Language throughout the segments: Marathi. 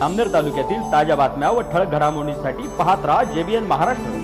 अमनेर तालुक्यातील ताज्या बातम्या व ठळक घडामोडींसाठी पाहत राहा JBN महाराष्ट्र।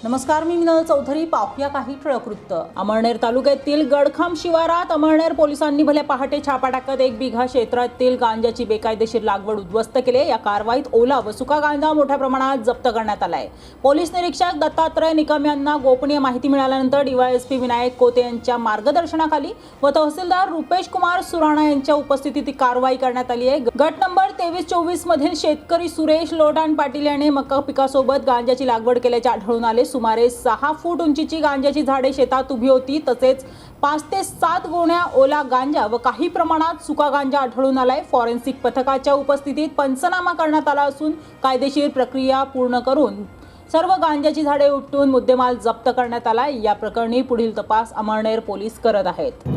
नमस्कार, मी मिनल चौधरी। पाहूया काही ठळक वृत्त। अमळनेर तालुक्यातील गडखाम शिवारात अमळनेर पोलिसांनी भल्या पहाटे छापा टाकत 1 बिघा क्षेत्रातील गांजाची बेकायदेशीर लागवड उद्ध्वस्त केली। या कारवाईत ओला व सुका गांजा मोठ्या प्रमाणात जप्त करण्यात आलाय। पोलीस निरीक्षक दत्तात्रय निकम यांना गोपनीय माहिती मिळाल्यानंतर DYSP विनायक कोते यांच्या मार्गदर्शनाखाली व तहसीलदार रुपेश कुमार सुराणा यांच्या उपस्थितीत ही कारवाई करण्यात आली आहे। गट नंबर 23-24 मधील शेतकरी सुरेश लोटान पाटील याने मका पिकासोबत गांजाची लागवड केल्याचे आढळून आले। सुमारे 6 फूट उंचीची गांजाची झाडे शेतात उभी होती। तसेच 5 ते 7 गोण्या ओला गांजा व काही प्रमाणात सुका गांजा आढळून आलाय। फॉरेन्सिक पथकाच्या उपस्थितीत पंचनामा करण्यात आला असून कायदेशीर प्रक्रिया पूर्ण करून सर्व गांजाची झाडे उपटून मुद्देमाल जप्त करण्यात आला। या प्रकरणी पुढील तपास अमळनेर पोलीस करत आहेत।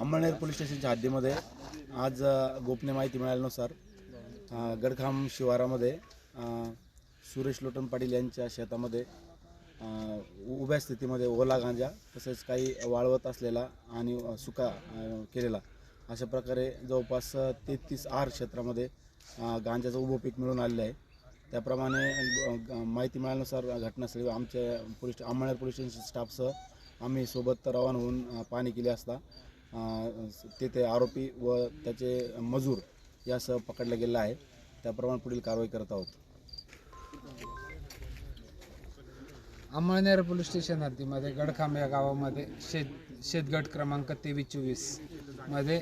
अमळनेर पोलीस स्टेशनच्या हद्दीमध्ये आज गोपनीय माहिती मिळाल्यानुसार गडखाम शिवारामध्ये सुरेश लोटन पाटील यांच्या शेतामध्ये उभ्या स्थितीमध्ये ओला गांजा तसेच काही वाळवत असलेला आणि सुका केलेला अशा प्रकारे जवळपास 33 आर क्षेत्रामध्ये गांजाचं उभं पीक मिळून आलेलं आहे। त्याप्रमाणे माहिती मिळाल्यानुसार घटनास्थळी आमच्या अमळनेर पोलीस स्टेशन स्टाफसह आम्ही सोबत रवाना होऊन पाहणी केली असता तेथे आरोपी व त्याचे मजूर यासह पकडला गेला आहे। त्याप्रमाणे पुढील कारवाई करत आहोत। अमळनेर पोलीस स्टेशन हद्दीमध्ये गडखाम या गावामध्ये शेतगट क्रमांक 23-24 मध्ये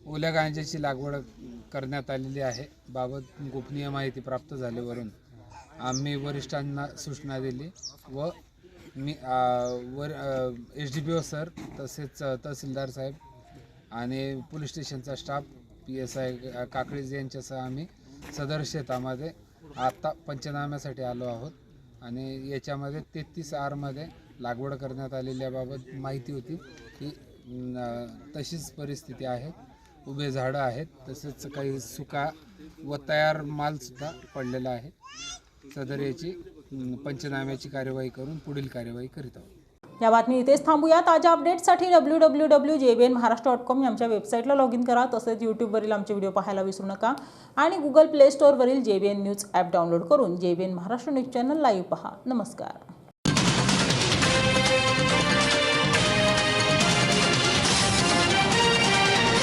ओल्या गांजाची लागवड करण्यात आलेली आहे। बाबत गोपनीय माहिती प्राप्त झाल्यावरून आम्ही वरिष्ठांना सूचना दिली व मी SDPO सर तसेच तहसीलदार साहेब आणि पोलीस स्टेशनचा स्टाफ PSI काकळीज यांच्यासह आम्ही सदर शेतामध्ये आता पंचनाम्यासाठी आलो आहोत आणि याच्यामध्ये 33 आरमध्ये लागवड करण्यात आलेल्याबाबत माहिती होती की तशीच परिस्थिती आहे। उभे झाडं आहेत तसेच काही सुका व तयार मालसुद्धा पडलेला आहे। सदर याची पंचनाम्याची कार्यवाही करून पुढील कार्यवाही करीत आहोत। या बातमी इथेच थांबूया। ताज्या अपडेट्ससाठी www.jbnmaharashtra.com आमच्या वेबसाईटला लॉग इन करा। तसेच यूट्यूबवरील आमचे व्हिडिओ पाहायला विसरू नका आणि Google Play Storeवरील JBN news app download करून JBN Maharashtra news channel live पहा। नमस्कार।